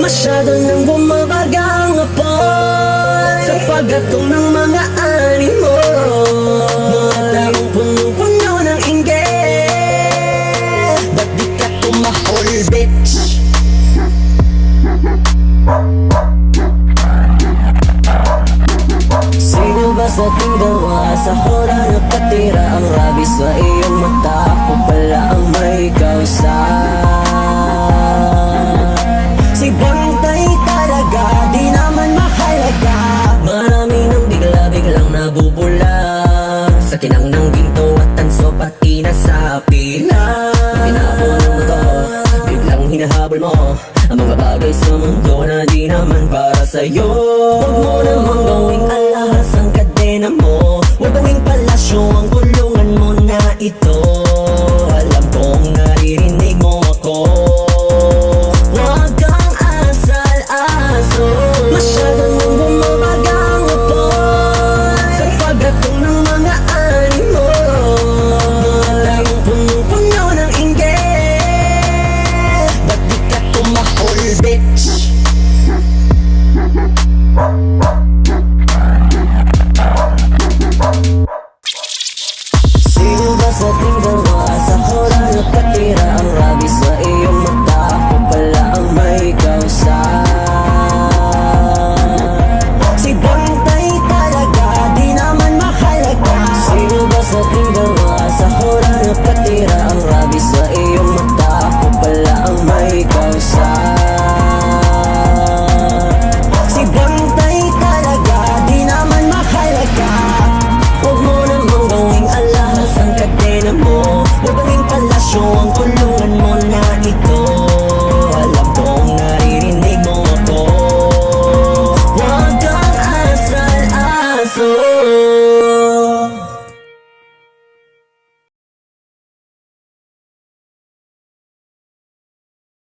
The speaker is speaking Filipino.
masyado nang bumabagang apoy sa paggatong ng mga animo. Mga taong punong-puno ng inggit, ba't di ka tumahol, bitch? Sino ba sa ating dalawa sa hora nakatira ang rabies sa iyong mata? Ako pala ang may kausap. Si Bantay talaga, di naman mahalaga. Marami nang bigla-biglang nabubulag sa kinang ng ginto at tanso pati na sa pila. Pinapon ng motor, biglang hinahabol mo ang mga bagay sa mundo na di naman para sa'yo. Huwag mo namang gawing alahas ang kadena mo, huwag gawing palasyo ang kulungan mo na ito.